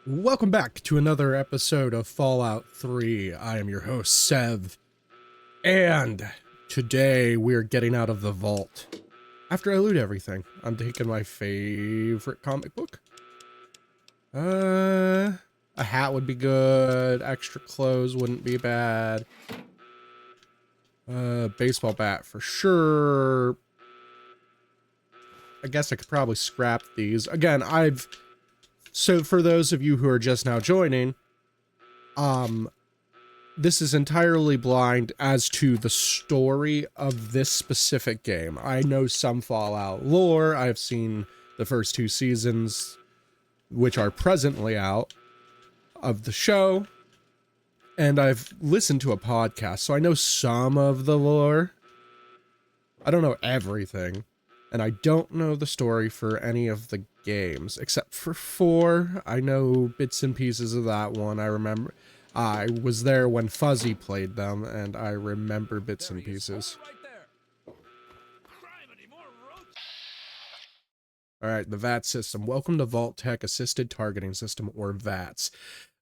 Welcome back to another episode of Fallout 3. I am your host, Sev, and today we're getting out of the vault. After I loot everything, I'm taking my favorite comic book. A hat would be good, extra clothes wouldn't be bad. Baseball bat for sure. I guess I could probably scrap these. Again, So for those of you who are just now joining, this is entirely blind as to the story of this specific game. I know some Fallout lore. I've seen the first two seasons, which are presently out, of the show, and I've listened to a podcast, so I know some of the lore. I don't know everything, and I don't know the story for any of the games, except for 4. I know bits and pieces of that one. I remember I was there when Fuzzy played them, and I remember bits and pieces. Alright, the VAT system. Welcome to Vault Tech Assisted Targeting System, or VATS.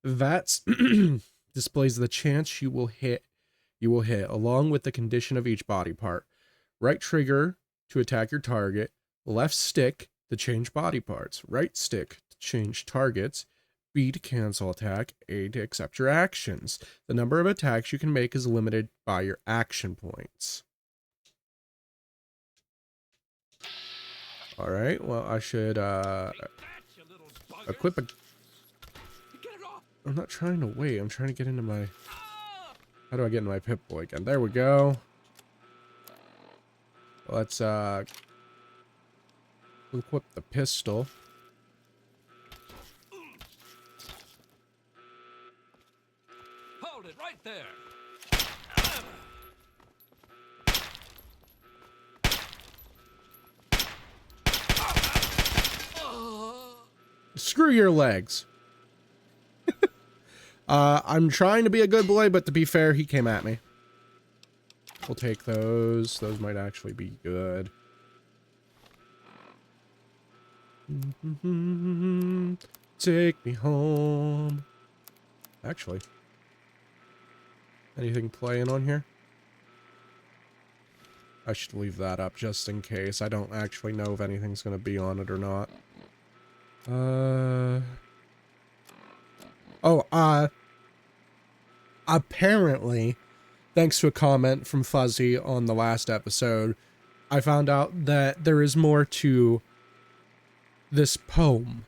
VATS displays the chance you will hit, along with the condition of each body part. Right trigger to attack your target, left stick to change body parts, right stick to change targets, B to cancel attack, A to accept your actions. The number of attacks you can make is limited by your action points. Alright, well I should equip a... I'm not trying to wait, I'm trying to get into my... How do I get into my Pip-Boy again? There we go. Let's equip the pistol. Hold it right there. Screw your legs. I'm trying to be a good boy, but to be fair, he came at me. We'll take those. Those might actually be good. Take me home. Actually, anything playing on here? I should leave that up just in case. I don't actually know if anything's going to be on it or not. Apparently, thanks to a comment from Fuzzy on the last episode, I found out that there is more to this poem.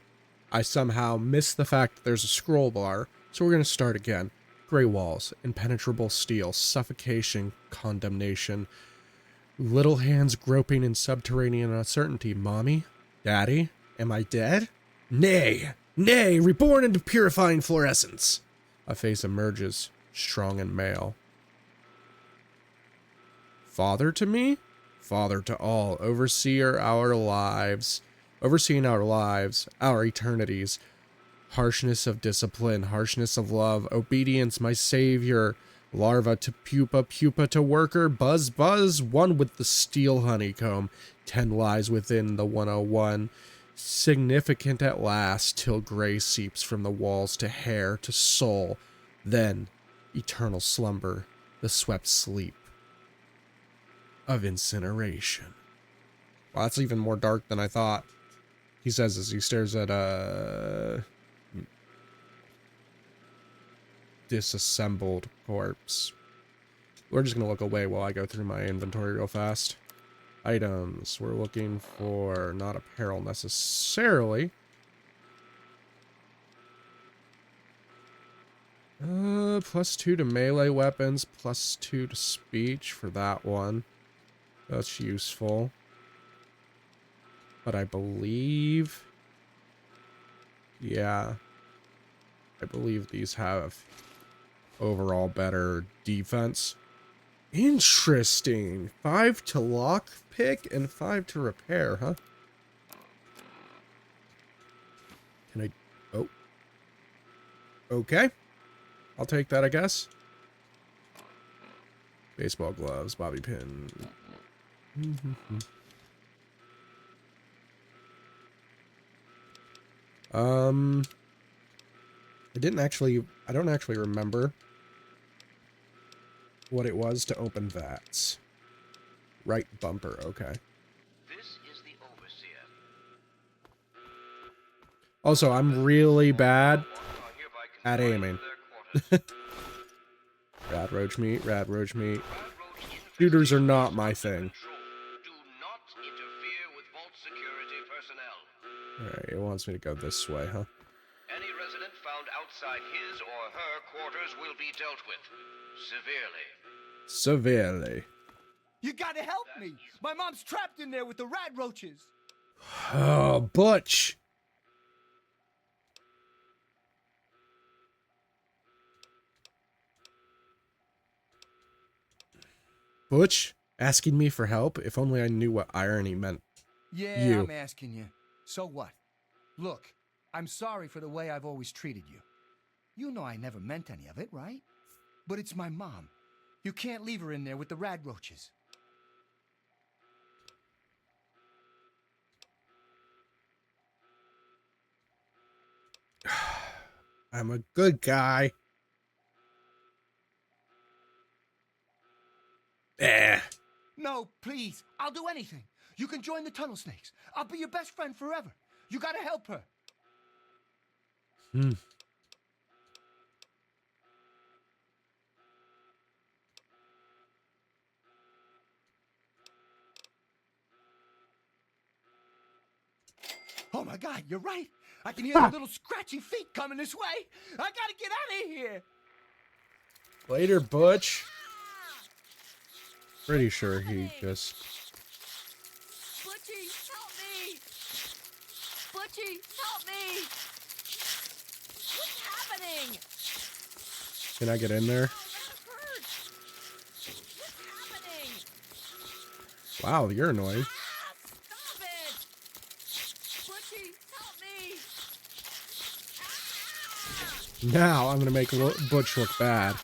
I somehow missed the fact that there's a scroll bar, so we're going to start again. Gray walls, impenetrable steel, suffocation, condemnation, little hands groping in subterranean uncertainty. Mommy? Daddy? Am I dead? Nay! Nay! Reborn into purifying fluorescence! A face emerges, strong and male. Father to me? Father to all, overseeing our lives, our eternities. Harshness of discipline, harshness of love, obedience, my savior. Larva to pupa, pupa to worker, buzz, buzz, one with the steel honeycomb. 10 lies within the 101. Significant at last, till gray seeps from the walls to hair to soul. Then, eternal slumber, the swept sleep of incineration. Well, that's even more dark than I thought. He says as he stares at a disassembled corpse. We're just gonna look away while I go through my inventory real fast. Items. We're looking for not apparel necessarily. +2 to melee weapons, +2 to speech for that one. That's useful. But I believe... Yeah. I believe these have overall better defense. Interesting. 5 to lock pick and 5 to repair, huh? Can I... Oh. Okay. I'll take that, I guess. Baseball gloves, bobby pin. I don't actually remember what it was to open that. Right bumper, okay. This is the overseer. Also, I'm really bad at aiming. Rad roach meat, rad roach meat. Shooters are not my thing. Do not interfere with vault security personnel. Alright, it wants me to go this way, huh? Any resident found outside his or her quarters will be dealt with severely. Severely. You gotta help me! My mom's trapped in there with the rat roaches! Oh, Butch! Butch asking me for help? If only I knew what irony meant. Yeah, You. I'm asking you. So what? Look, I'm sorry for the way I've always treated you. You know I never meant any of it, right? But it's my mom. You can't leave her in there with the rat roaches. I'm a good guy. Eh. No, please. I'll do anything. You can join the tunnel snakes. I'll be your best friend forever. You gotta help her. Oh my God, you're right. I can hear the little scratchy feet coming this way. I gotta get out of here. Later, Butch. Pretty sure he just... Butchie, help me! Butchie, help me! What's happening? Can I get in there? Oh, that hurts! What's happening? Wow, you're annoying. Ah, stop it! Butchie, help me! Ah! Now I'm gonna make Butch look bad.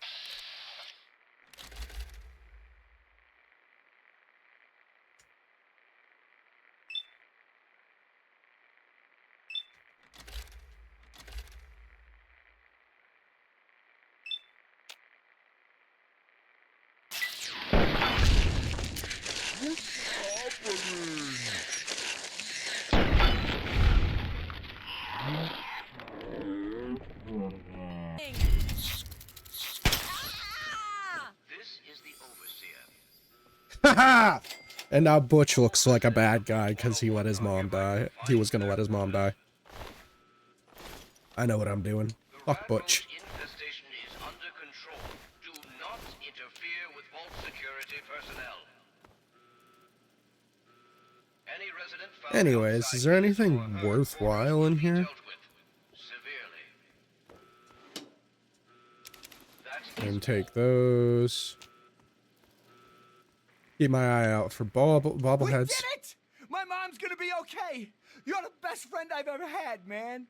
Ah! This is the overseer. Haha! And now Butch looks like a bad guy because he let his mom die. He was gonna let his mom die. I know what I'm doing. Fuck Butch. Infestation is under control. Do not interfere with vault security personnel. Any resident found Anyways, outside is there his anything or her worthwhile quarters in will be here? dealt with severely. That is And take those. Keep my eye out for We bobbleheads. did it! My mom's gonna be okay. You're the best friend I've ever had, man.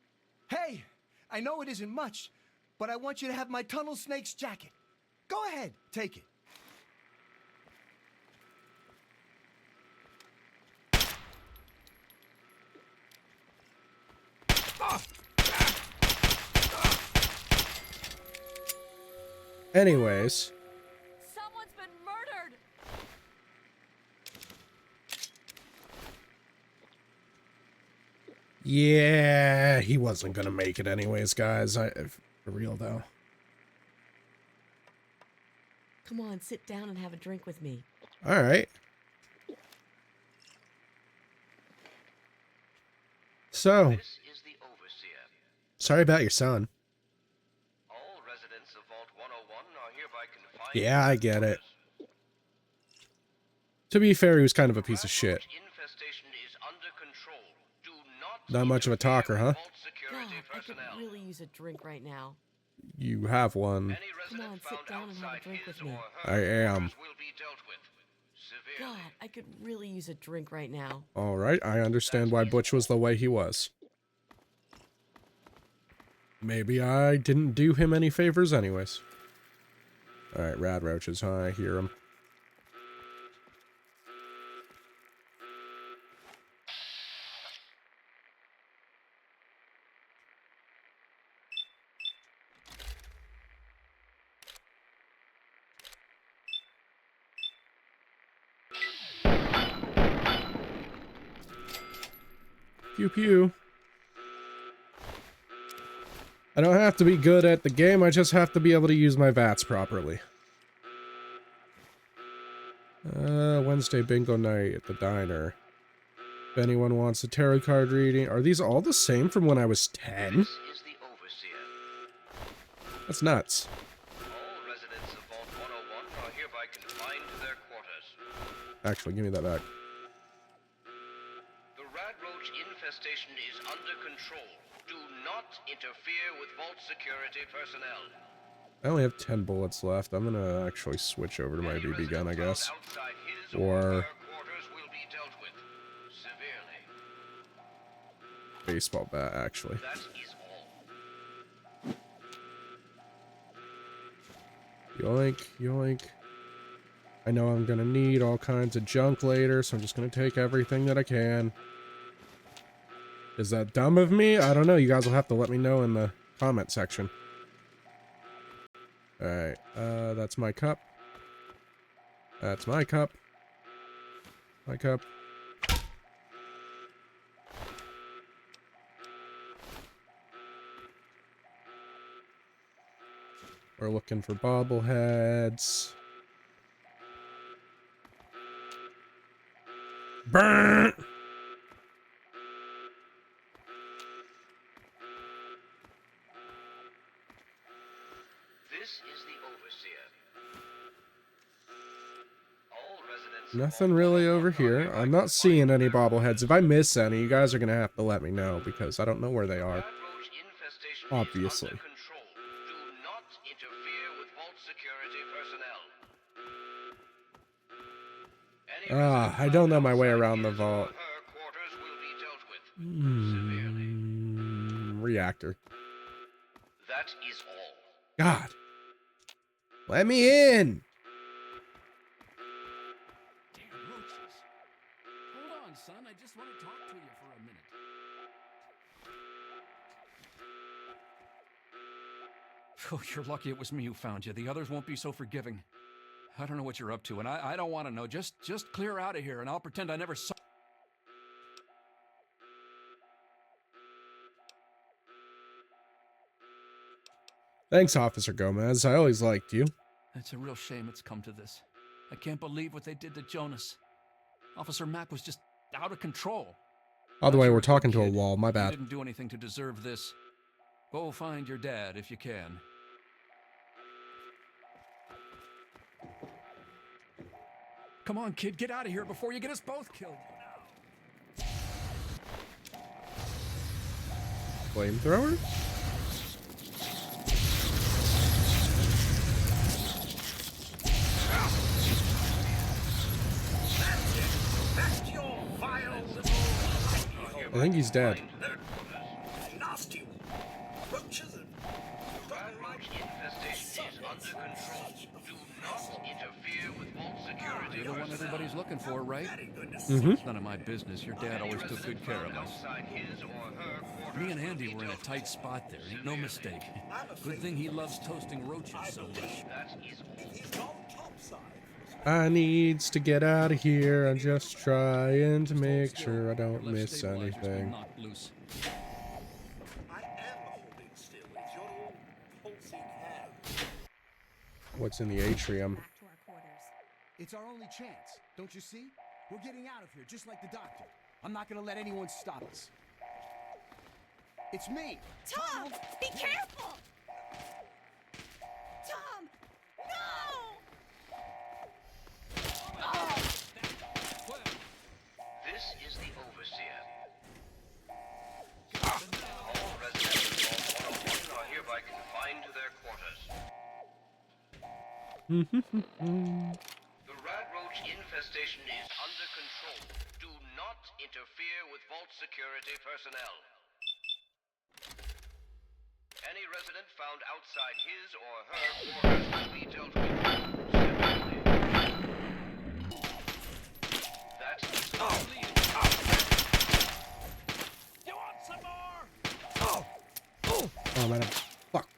Hey, I know it isn't much, but I want you to have my tunnel snake's jacket. Go ahead, take it. Anyways, Someone's been murdered! yeah, he wasn't gonna make it anyways, guys. For real though. Come on, sit down and have a drink with me. All right. So, This is the overseer. sorry about your son. All residents of Vault 101 are hereby confined. Yeah, I get it. To be fair, he was kind of a piece of shit. Infestation is under control. Do Not much of a talker, huh? Vault God, security I could personnel. really use a drink right now. You have one. Any Come resident on, sit found down and have a outside drink his with me. or her I am. quarters will be dealt with severely. God, I could really use a drink right now. All right, I understand why Butch was the way he was. Maybe I didn't do him any favors anyways. All right, rad roaches, huh? I hear them. Pew pew. I don't have to be good at the game, I just have to be able to use my VATS properly. Wednesday bingo night at the diner. If anyone wants a tarot card reading. Are these all the same from when I was 10? This is the Overseer. That's nuts. All residents of Vault 101 are hereby confined to their quarters. Actually, give me that back. The rat roach infestation is under control. Do not interfere with Vault security personnel. I only have 10 bullets left. I'm gonna actually switch over to my Any BB gun, I resident guess. found outside his Or her quarters will be dealt with severely. baseball bat, actually. That is all. Yoink, yoink. I know I'm gonna need all kinds of junk later, so I'm just gonna take everything that I can. Is that dumb of me? I don't know. You guys will have to let me know in the comment section. Alright, that's my cup. That's my cup. My cup. We're looking for bobbleheads. Burn! This is the Overseer. All residents Nothing really over here. I'm not seeing any bobbleheads. If I miss any, you guys are gonna have to let me know because I don't know where they are. rat roach infestation Obviously. is under control. Do not interfere with Vault security personnel. Any resident I don't know my way outside around the his or vault. her quarters will be dealt with severely. Reactor. That is all. God. Let me in! Damn roaches. Hold on, son. I just want to talk to you for a minute. Oh, you're lucky it was me who found you. The others won't be so forgiving. I don't know what you're up to, and I don't want to know. Just clear out of here, and I'll pretend I never saw... Thanks, Officer Gomez. I always liked you. It's a real shame it's come to this. I can't believe what they did to Jonas. Officer Mack was just out of control. By the way, You're we're a good talking to a kid. wall. My You bad. didn't do anything to deserve this. Go find your dad if you can. Come on, kid, get out of here before you get us both killed. Flamethrower? I think he's dead. Nasty roaches and Rat roach infestation is under control. Do not interfere with Vault security You're the one personnel. everybody's looking for, right? Mm-hmm. It's none of my business. Your dad Any always took resident good care of found us. outside his or her quarters Me and will Andy be were in a dealt tight with spot there. Ain't no mistake. Good thing he loves toasting roaches so much. That is all. he's gone topside. I needs to get out of here. I'm just trying to make Hold still. sure I Your don't left miss stabilizer's been anything. knocked loose. I am holding still. It's your all pulsing hand. What's in the atrium? Back to our quarters. It's our only chance. Don't you see? We're getting out of here, just like the doctor. I'm not gonna let anyone stop us. It's me! Tom, be careful! Tom, no! This is the Overseer. All residents of Vault 101 are hereby confined to their quarters. The rat roach infestation is under control. Do not interfere with Vault security personnel. Any resident found outside his or her quarters will be dealt with severely. That is all. You want some more? Oh, I'm out of... Fuck.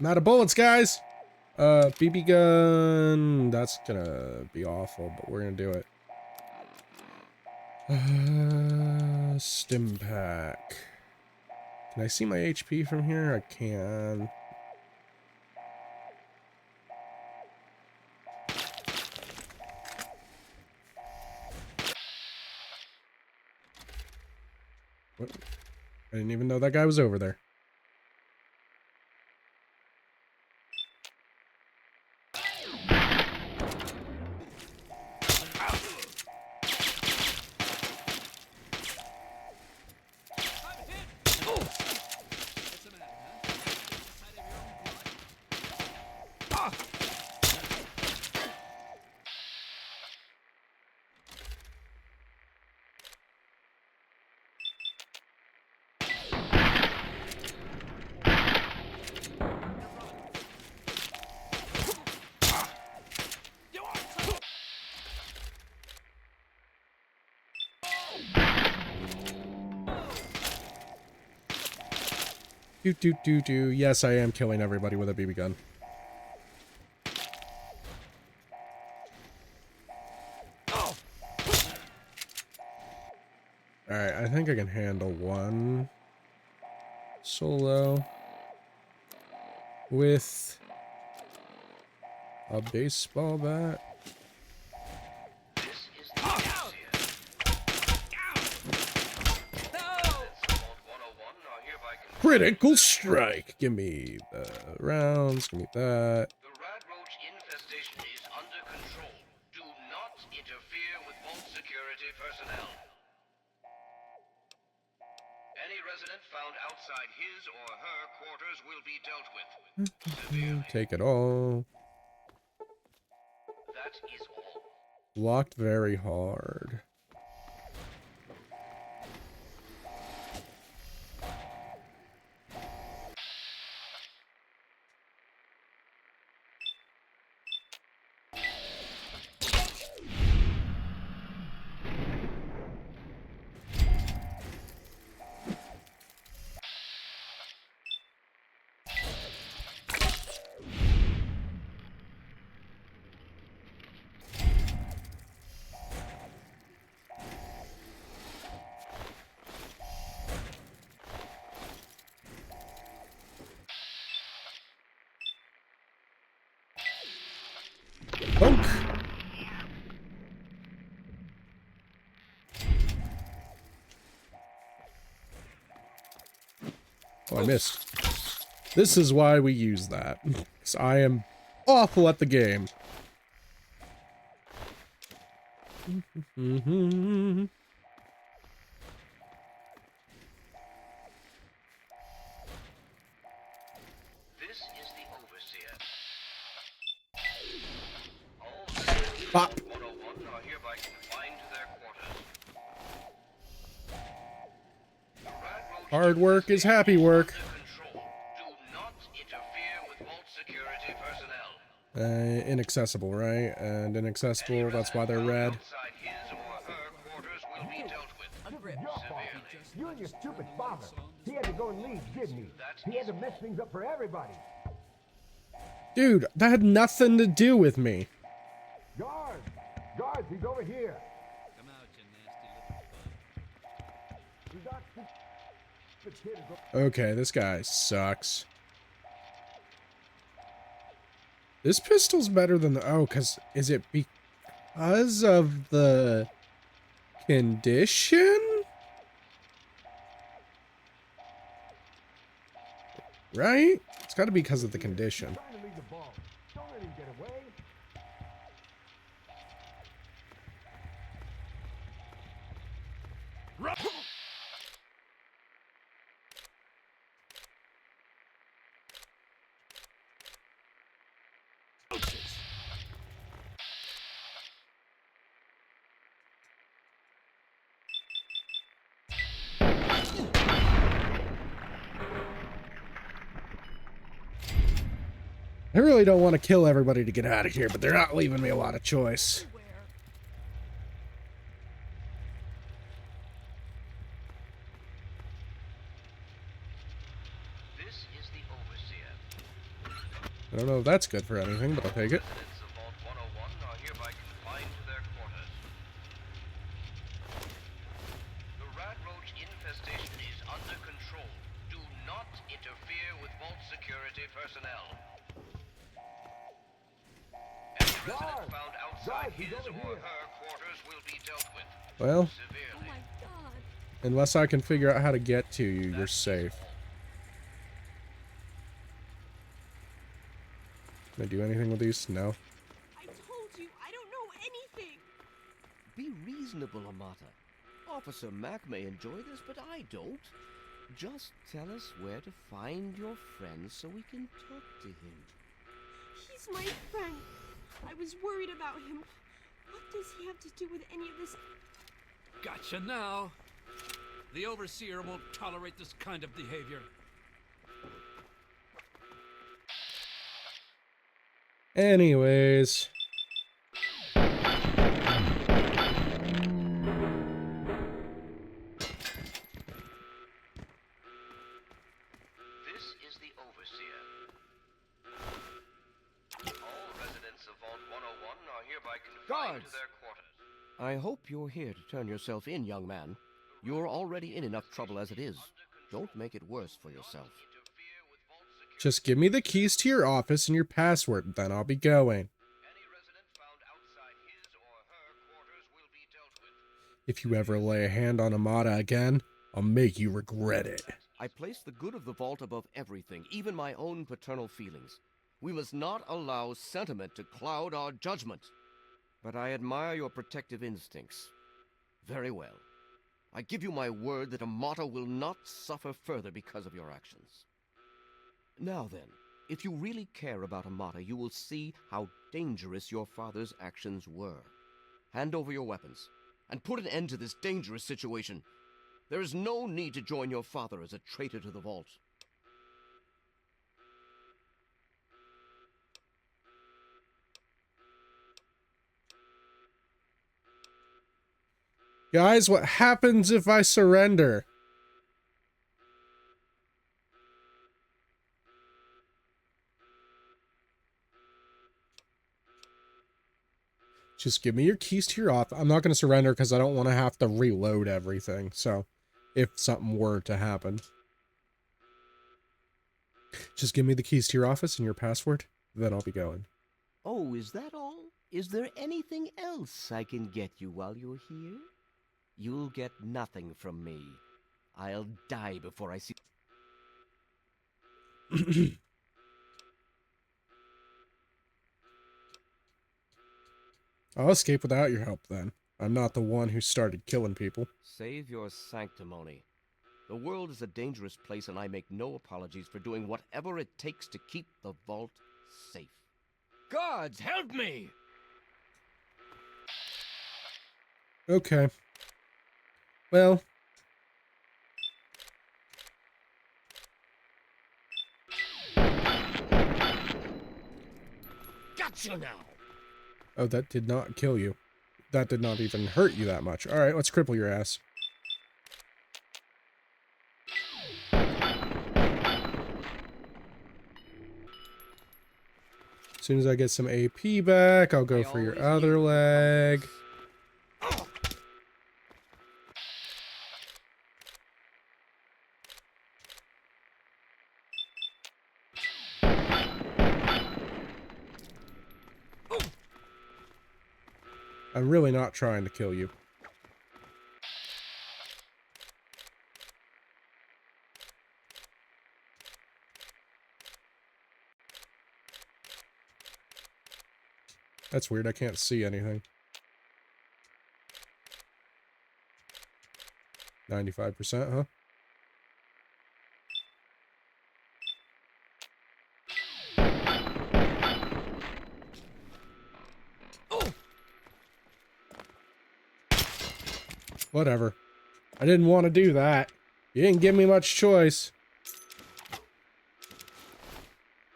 I'm out of bullets, guys! BB gun... That's gonna be awful, but we're gonna do it. Stim pack. Can I see my HP from here? I can. What? I didn't even know that guy was over there. Do. Yes, I am killing everybody with a BB gun. Alright, I think I can handle one solo with a baseball bat. This is the overseer. Vault 101 are hereby confined. Critical strike! Give me the rounds, give me that. The Rad Roach infestation is under control. Do not interfere with vault security personnel. Any resident found outside his or her quarters will be dealt with severely. Take it all. That is all. Blocked very hard. Bonk! Oh, I missed. This is why we use that. 'Cause I am awful at the game. This is the overseer. All residents Bop. of 101 are hereby confined to their quarters. The Rad Roach Hard work is happy work. under control. Do not interfere with vault security personnel. Inaccessible, right? And inaccessible, that's why they're red. Outside his or her quarters will be dealt with severely. You and your stupid father. He had to go and leave, didn't he? He had to mess things up for everybody. Dude, that had nothing to do with me. Guards! Guards, he's over here. Come out, you nasty little bug. We got the kid is Okay, this guy sucks. This pistol's better than the... Oh, because... Is it because of the condition? Right? It's got to be because of the condition. trying to leave the ball. Don't let him get away. I really don't want to kill everybody to get out of here, but they're not leaving me a lot of choice. This is the overseer. I don't know if that's good for anything, but I'll take it. Residents of Vault 101 are hereby confined to their quarters. The Rad Roach security personnel. Any resident found outside his or her quarters will be dealt with Well, Oh severely. my god. unless I can figure out how to get to you, you're safe. Can I do anything with these? No. I told you, I don't know anything. Be reasonable, Amata. Officer Mack may enjoy this, but I don't. Just tell us where to find your friend so we can talk to him. He's my friend. I was worried about him. What does he have to do with any of this? Gotcha now. The Overseer won't tolerate this kind of behavior. Anyways. This is the Overseer. All residents of Vault 101 are hereby confined to Guards! their quarters. I hope you're here to turn yourself in, young man. You're already in enough trouble as it is. Don't make it worse for yourself. Interfere with Vault security. Just give me the keys to your office and your password, then I'll be going. Any resident found outside his or her quarters will be dealt with. If you ever lay a hand on Amata again, I'll make you regret it. I place the good of the vault above everything, even my own paternal feelings. We must not allow sentiment to cloud our judgment. But I admire your protective instincts. Very well. I give you my word that Amata will not suffer further because of your actions. Now then, if you really care about Amata, you will see how dangerous your father's actions were. Hand over your weapons, and put an end to this dangerous situation. There is no need to join your father as a traitor to the vault. Guys, what happens if I surrender? Just give me your keys to your office. I'm not going to surrender because I don't want to have to reload everything. So, if something were to happen. Just give me the keys to your office and your password, then I'll be going. Oh, is that all? Is there anything else I can get you while you're here? You'll get nothing from me. I'll die before I see... I'll escape without your help then. I'm not the one who started killing people. Save your sanctimony. The world is a dangerous place, and I make no apologies for doing whatever it takes to keep the vault safe. Guards, help me! Okay. Well. Gotcha now! Oh, that did not kill you. That did not even hurt you that much. Alright, let's cripple your ass. As soon as I get some AP back, I'll go for your other leg. I'm really not trying to kill you. That's weird, I can't see anything. 95%, huh? Whatever. I didn't want to do that. You didn't give me much choice.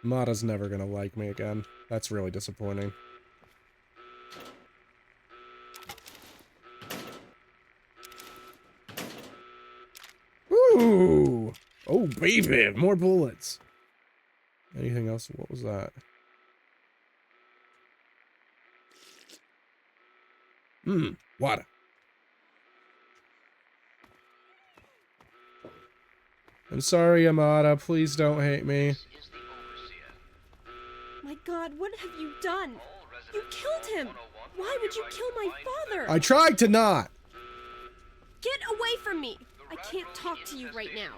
Mata's never gonna like me again. That's really disappointing. Ooh! Oh, baby! More bullets! Anything else? What was that? Water. I'm sorry, Amata. Please don't hate me. This is the Overseer. God, what have you done? You killed him! Why would you kill my father? I tried to not. Get away from me! I can't talk to you right now.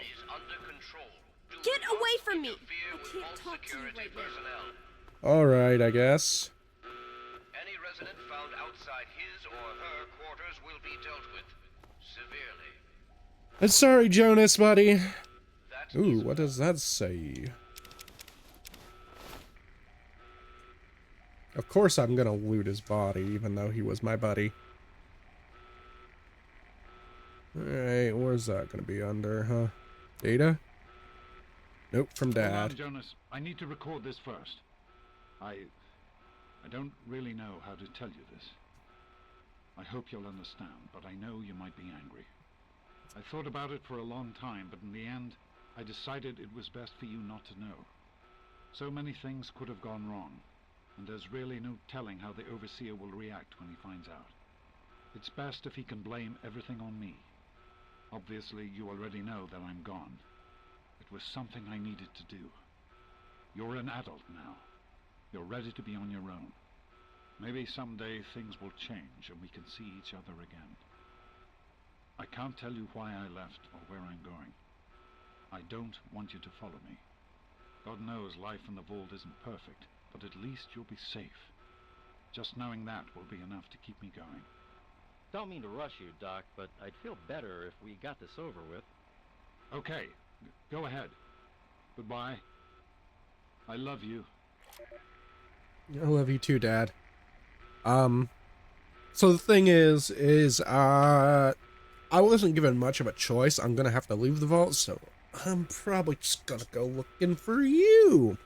Get away from me! I can't talk to you right now. All right, I guess. Any resident found outside his or her quarters will be dealt with severely. Sorry, Jonas, buddy. Ooh, what does that say? Of course I'm gonna loot his body, even though he was my buddy. Alright, where's that gonna be under, huh? Data? Nope, from Dad. Hold on, Jonas. I need to record this first. I don't really know how to tell you this. I hope you'll understand, but I know you might be angry. I thought about it for a long time, but in the end, I decided it was best for you not to know. So many things could have gone wrong, and there's really no telling how the Overseer will react when he finds out. It's best if he can blame everything on me. Obviously, you already know that I'm gone. It was something I needed to do. You're an adult now. You're ready to be on your own. Maybe someday things will change and we can see each other again. I can't tell you why I left or where I'm going. I don't want you to follow me. God knows life in the vault isn't perfect, but at least you'll be safe. Just knowing that will be enough to keep me going. Don't mean to rush you, Doc, but I'd feel better if we got this over with. Okay, go ahead. Goodbye. I love you. I love you too, Dad. So the thing is I wasn't given much of a choice. I'm gonna have to leave the vault, so I'm probably just gonna go looking for you.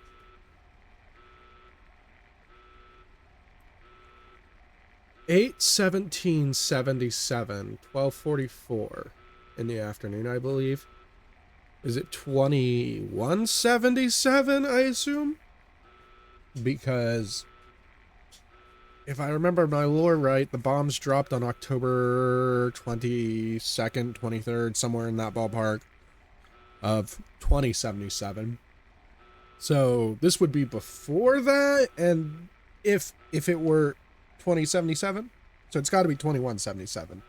$8/17/77, 12:44 in the afternoon, I believe. Is it 21/77, I assume? Because if I remember my lore right, the bombs dropped on October 22nd, 23rd, somewhere in that ballpark of 2077. So this would be before that, and if it were 2077, so it's got to be 21/77.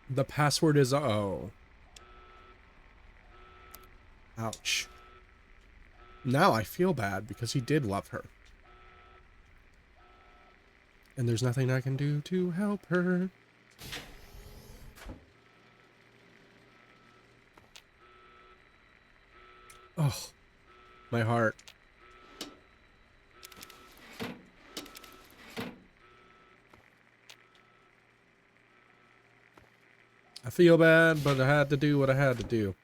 The password is O. Ouch. Now I feel bad because he did love her. And there's nothing I can do to help her. Oh, my heart. I feel bad, but I had to do what I had to do.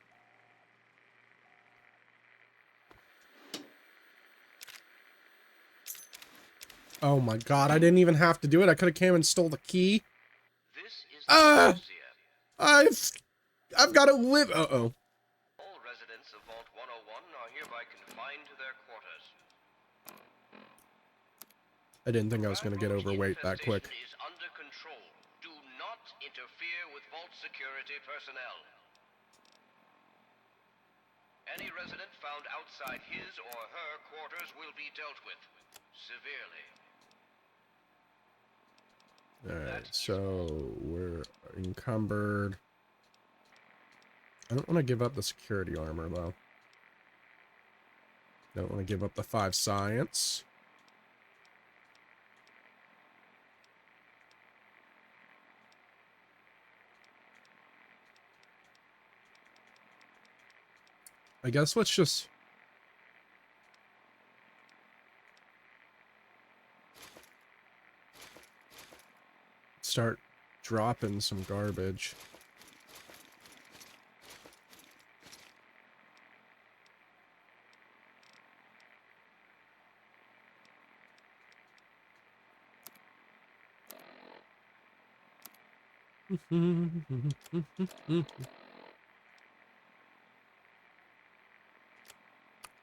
Oh my god, I didn't even have to do it. I could have came and stole the key. I've got to live. Uh-oh. All residents of Vault 101 are hereby confined to their quarters. I didn't think I was going to get overweight that quick. Is under control. Do not interfere with Vault security personnel. Any resident found outside his or her quarters will be dealt with severely. Alright, so we're encumbered. I don't want to give up the security armor, though. Don't want to give up the 5 science. I guess let's just... start dropping some garbage.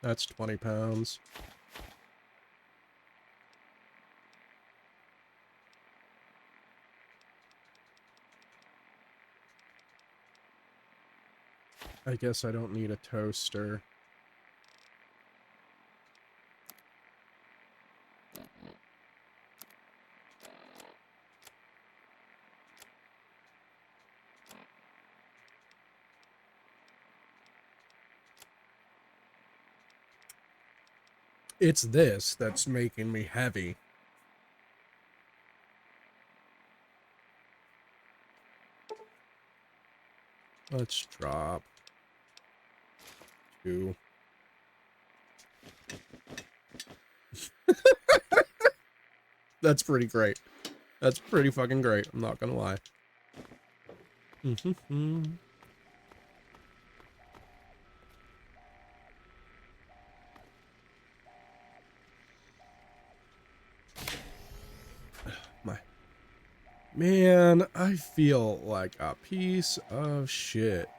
That's 20 pounds. I guess I don't need a toaster. It's this that's making me heavy. Let's drop 2. That's pretty great. That's pretty fucking great. I'm not gonna lie. My man, I feel like a piece of shit.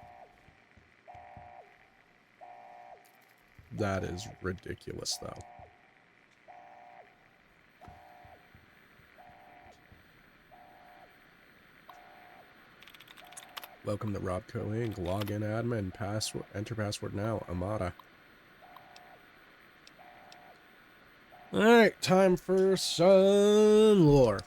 That is ridiculous, though. Welcome to Robco Inc. Login admin. Password. Enter password now. Amada. Alright, time for some lore.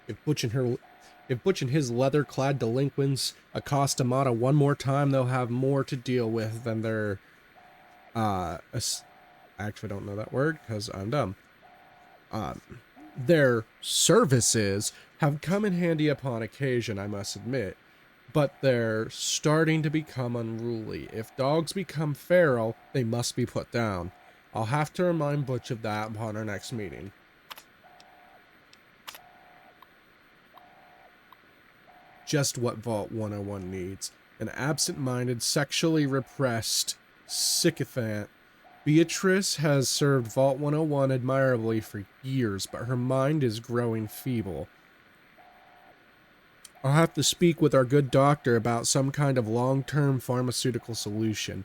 If Butch and his leather-clad delinquents accost Amada one more time, they'll have more to deal with than their, I actually don't know that word because I'm dumb. Their services have come in handy upon occasion, I must admit, but they're starting to become unruly. If dogs become feral, they must be put down. I'll have to remind Butch of that upon our next meeting. Just what Vault 101 needs. An absent-minded, sexually repressed sycophant. Beatrice has served Vault 101 admirably for years, but her mind is growing feeble. I'll have to speak with our good doctor about some kind of long-term pharmaceutical solution.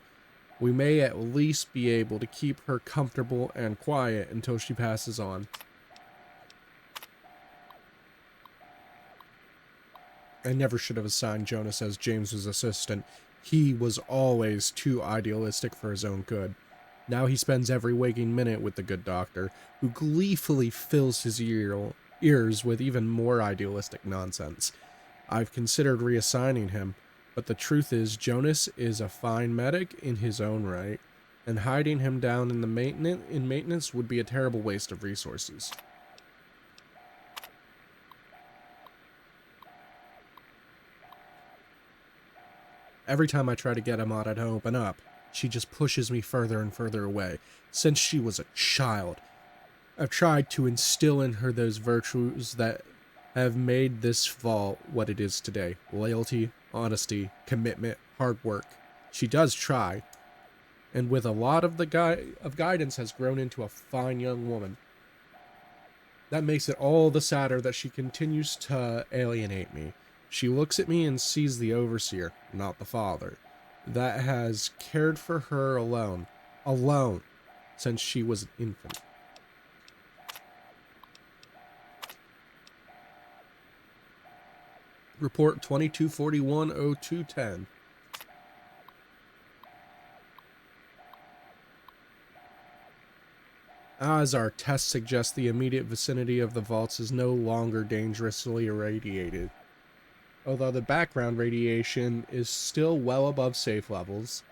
We may at least be able to keep her comfortable and quiet until she passes on. I never should have assigned Jonas as James's assistant. He was always too idealistic for his own good. Now he spends every waking minute with the good doctor, who gleefully fills his ears with even more idealistic nonsense. I've considered reassigning him, but the truth is Jonas is a fine medic in his own right, and hiding him down in maintenance would be a terrible waste of resources. Every time I try to get Amada to open up, she just pushes me further and further away. Since she was a child, I've tried to instill in her those virtues that have made this vault what it is today. Loyalty, honesty, commitment, hard work. She does try, and with a lot of guidance has grown into a fine young woman. That makes it all the sadder that she continues to alienate me. She looks at me and sees the overseer, not the father, that has cared for her alone, since she was an infant. Report 2241-0210. As our tests suggest, the immediate vicinity of the vaults is no longer dangerously irradiated. Although the background radiation is still well above safe levels,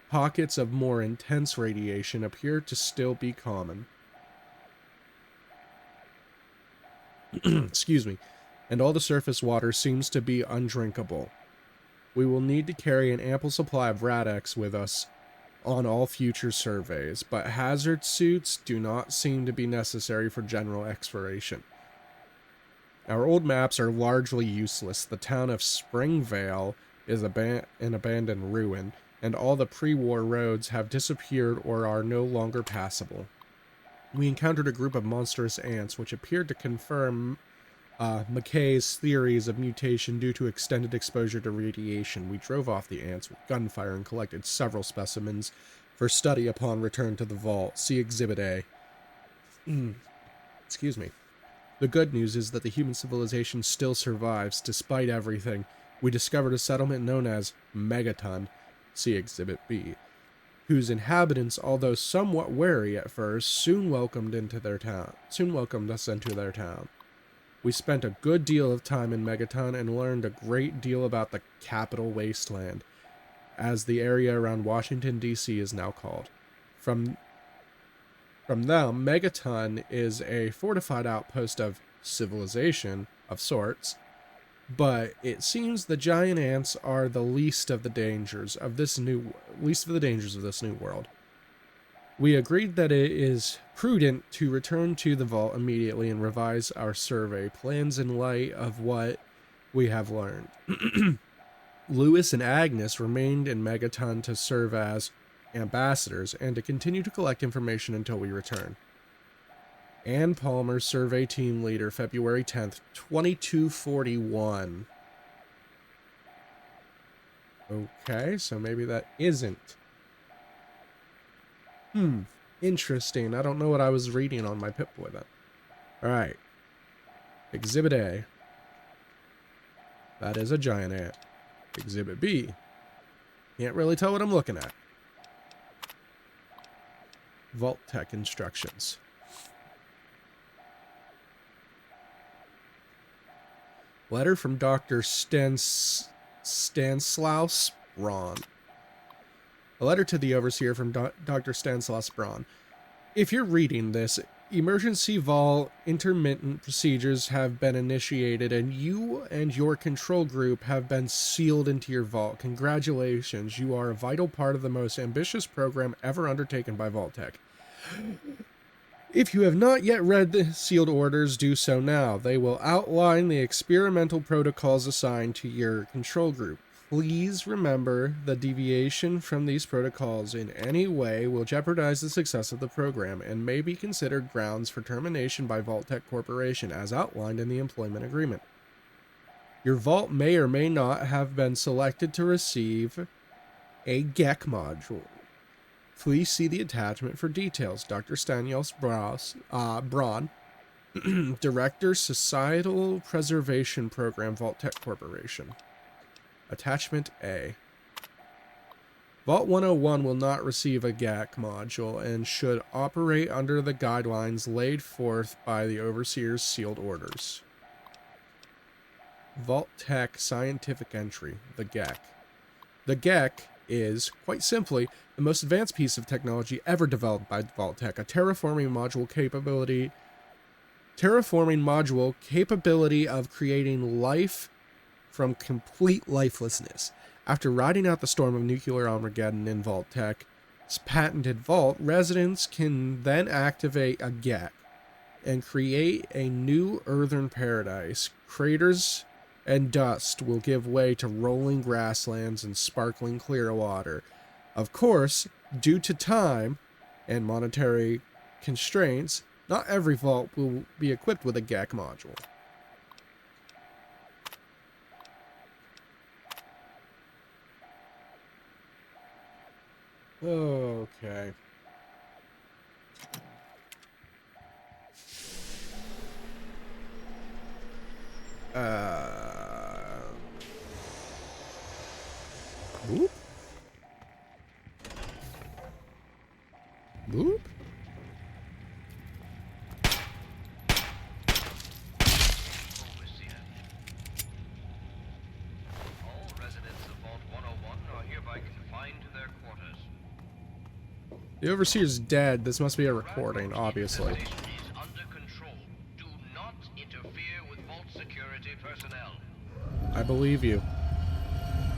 pockets of more intense radiation appear to still be common. Excuse me. And all the surface water seems to be undrinkable. We will need to carry an ample supply of Radex with us on all future surveys, but hazard suits do not seem to be necessary for general exploration. Our old maps are largely useless. The town of Springvale is an abandoned ruin, and all the pre-war roads have disappeared or are no longer passable. We encountered a group of monstrous ants, which appeared to confirm McKay's theories of mutation due to extended exposure to radiation. We drove off the ants with gunfire and collected several specimens for study upon return to the vault. See Exhibit A. Excuse me. The good news is that the human civilization still survives, despite everything. We discovered a settlement known as Megaton, see Exhibit B, whose inhabitants, although somewhat wary at first, soon welcomed us into their town. We spent a good deal of time in Megaton and learned a great deal about the capital wasteland. as the area around Washington, D.C. is now called. From them, Megaton is a fortified outpost of civilization of sorts, but it seems the giant ants are the least of the dangers of this new world. We agreed that it is prudent to return to the vault immediately and revise our survey plans in light of what we have learned. Lewis and Agnes remained in Megaton to serve as ambassadors and to continue to collect information until we return. Ann Palmer, survey team leader, February 10th, 2241. Okay, so maybe that isn't. Interesting. I don't know what I was reading on my Pip-Boy then. Alright. Exhibit A. That is a giant ant. Exhibit B. Can't really tell what I'm looking at. Vault Tech instructions. Letter from Dr. Stanislaus Braun. A letter to the Overseer from Dr. Stanislaus Braun. If you're reading this, emergency vault intermittent procedures have been initiated and you and your control group have been sealed into your vault. Congratulations, you are a vital part of the most ambitious program ever undertaken by Vault-Tec. If you have not yet read the sealed orders, do so now. They will outline the experimental protocols assigned to your control group. Please remember the deviation from these protocols in any way will jeopardize the success of the program and may be considered grounds for termination by Vault-Tec Corporation as outlined in the employment agreement. Your vault may or may not have been selected to receive a GEC module. Please see the attachment for details. Dr. Stanislaus Braun, Director, Societal Preservation Program, Vault-Tec Corporation. Attachment A. Vault 101 will not receive a GAC module and should operate under the guidelines laid forth by the Overseer's sealed orders. Vault-Tec Scientific Entry, the GAC. The GAC is, quite simply, the most advanced piece of technology ever developed by Vault-Tec, a terraforming module capability of creating life from complete lifelessness. After riding out the storm of nuclear Armageddon in Vault-Tec's patented vault, residents can then activate a GEC and create a new earthen paradise. Craters and dust will give way to rolling grasslands and sparkling clear water. Of course, due to time and monetary constraints, not every vault will be equipped with a GEC module. Okay. Boop. Boop. All residents of Vault 101 are hereby confined to their quarters. The Overseer's dead. This must be a recording, obviously. The station is under control. Do not interfere with Vault security personnel. I believe you.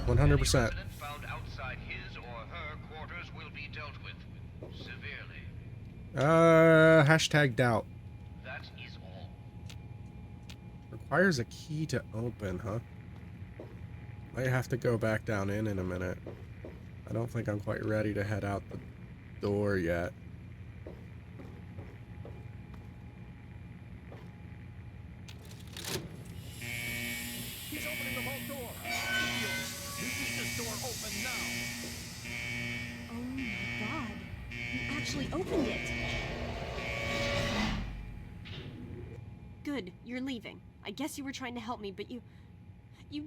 100%. Any resident found outside his or her quarters will be dealt with severely. Hashtag doubt. That is all. Requires a key to open, huh? Might have to go back down in a minute. I don't think I'm quite ready to head out the door yet. He's opening the vault door. You keep this door open now. Oh my god. You actually opened it. Good, you're leaving. I guess you were trying to help me, but you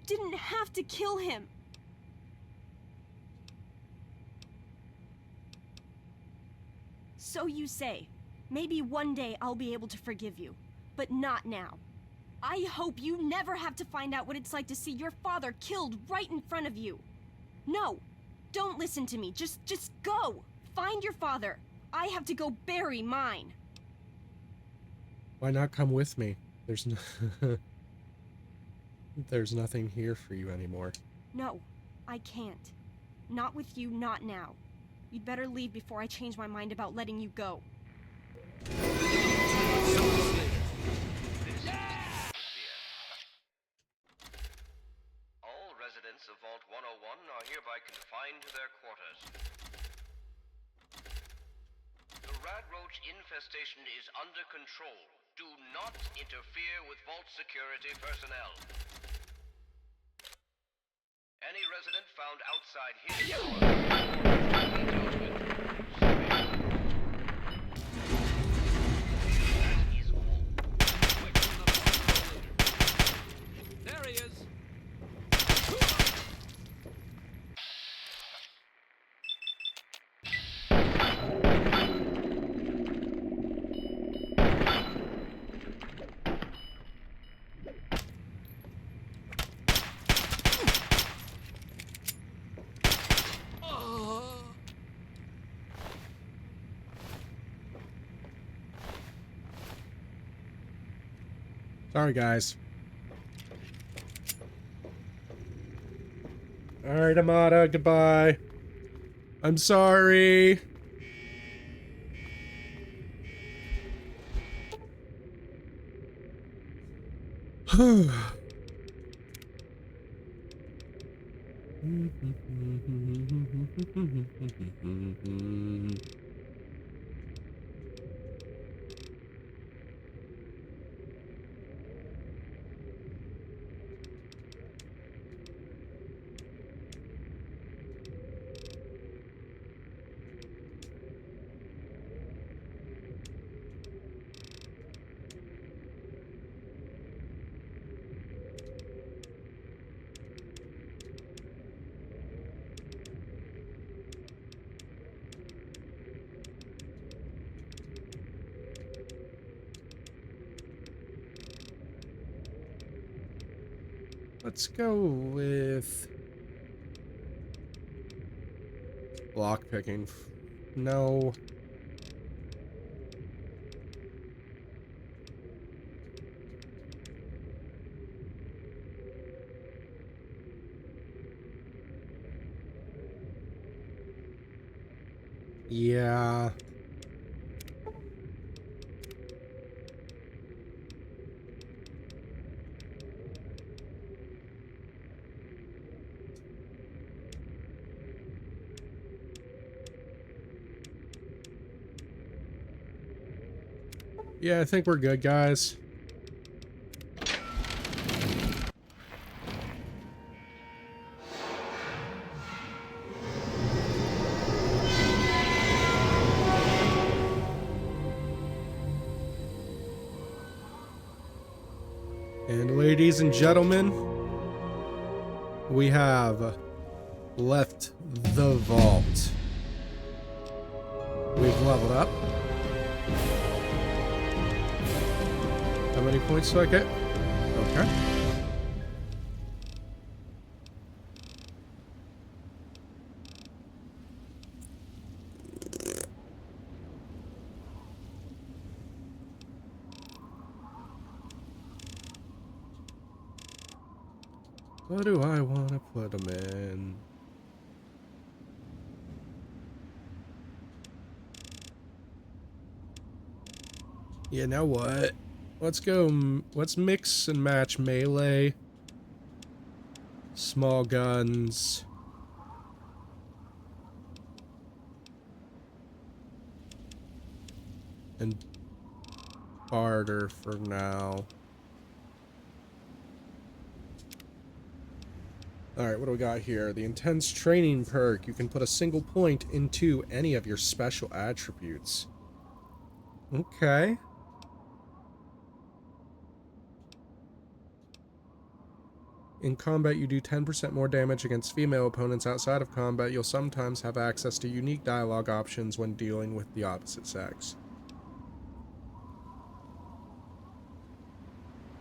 didn't have to kill him. So you say. Maybe one day I'll be able to forgive you, but not now. I hope you never have to find out what it's like to see your father killed right in front of you. No, Don't listen to me. Just go. Find your father. I have to go bury mine. Why not come with me? There's no there's nothing here for you anymore. No, I can't. Not with you, not now. You'd better leave before I change my mind about letting you go. All residents of Vault 101 are hereby confined to their quarters. The Rad Roach infestation is under control. Do not interfere with Vault security personnel. Any resident found outside his There he is. Sorry, guys. Alright, Amada, goodbye. I'm sorry. Let's go with block picking. No. Yeah. Yeah, I think we're good, guys. And ladies and gentlemen, we have left the vault. We've leveled up. How many points do I get? Okay. What do I want to put them in? You know what? Let's go. Let's mix and match melee, small guns, and barter for now. Alright, what do we got here? The intense training perk. You can put a single point into any of your special attributes. Okay. In combat, you do 10% more damage against female opponents. Outside of combat, you'll sometimes have access to unique dialogue options when dealing with the opposite sex.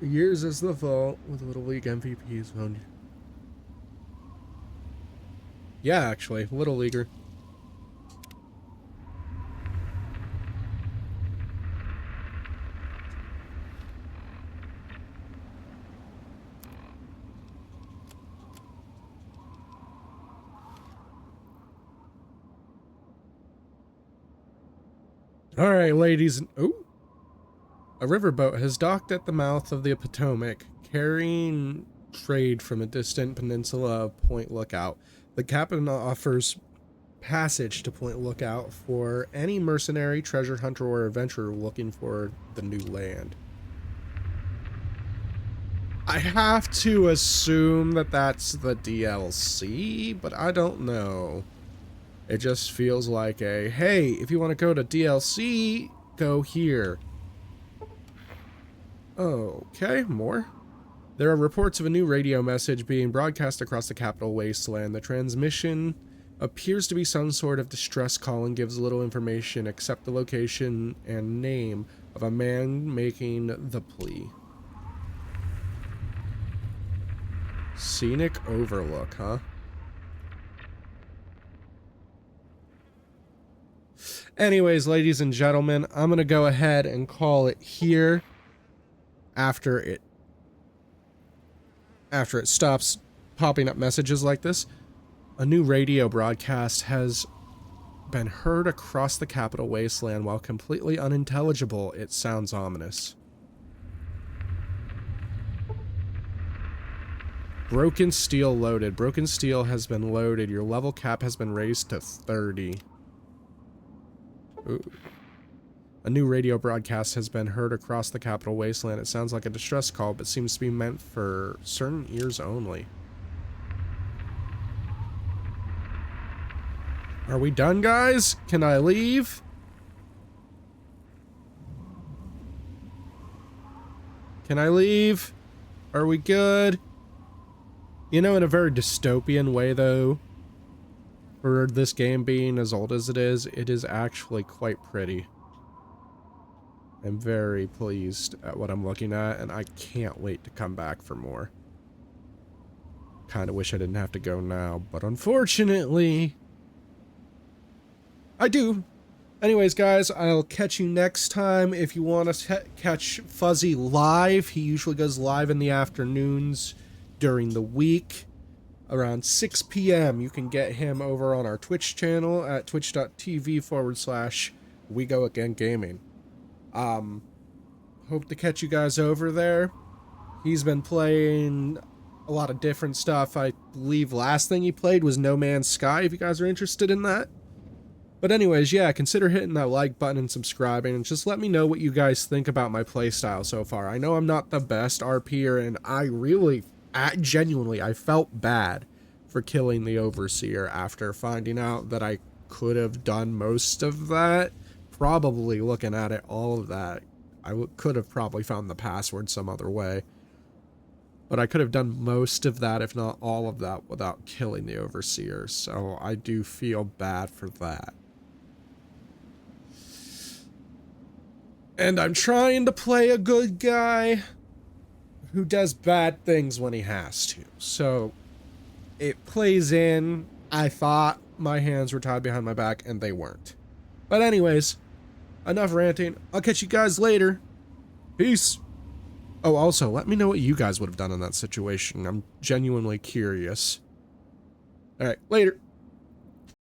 Years as the vault with Little League MVPs found. Yeah, actually, Little Leaguer. All right, ladies. Ooh. A riverboat has docked at the mouth of the Potomac, carrying trade from a distant peninsula of Point Lookout. The captain offers passage to Point Lookout for any mercenary, treasure hunter, or adventurer looking for the new land. I have to assume that that's the DLC, but I don't know. It just feels like a, hey, if you want to go to DLC, go here. Okay, more. There are reports of a new radio message being broadcast across the capital wasteland. The transmission appears to be some sort of distress call and gives little information except the location and name of a man making the plea. Scenic overlook, huh? Anyways, ladies and gentlemen, I'm going to go ahead and call it here after it stops popping up messages like this. A new radio broadcast has been heard across the capital wasteland. While completely unintelligible, it sounds ominous. Broken steel loaded. Broken steel has been loaded. Your level cap has been raised to 30. Ooh. A new radio broadcast has been heard across the capital wasteland. It sounds like a distress call, but seems to be meant for certain ears only. Are we done, guys? Can I leave? Can I leave? Are we good? You know, in a very dystopian way, though, for this game being as old as it is actually quite pretty. I'm very pleased at what I'm looking at, and I can't wait to come back for more. Kind of wish I didn't have to go now, but unfortunately, I do. Anyways, guys, I'll catch you next time. If you want to catch Fuzzy live, he usually goes live in the afternoons during the week. Around 6 p.m. You can get him over on our Twitch channel at twitch.tv/WeGoAgainGaming. Hope to catch you guys over there. He's been playing a lot of different stuff. I believe last thing he played was No Man's Sky, if you guys are interested in that. But anyways, yeah, consider hitting that like button and subscribing, and just let me know what you guys think about my playstyle so far. I know I'm not the best RPer, and I really, genuinely, I felt bad for killing the Overseer after finding out that I could have done most of that. Probably looking at it, all of that, I could have probably found the password some other way. But I could have done most of that, if not all of that, without killing the Overseer. So I do feel bad for that. And I'm trying to play a good guy who does bad things when he has to. So it plays in. I thought my hands were tied behind my back, and they weren't. But anyways, enough ranting. I'll catch you guys later. Peace. Oh, also, let me know what you guys would have done in that situation. I'm genuinely curious. All right, later.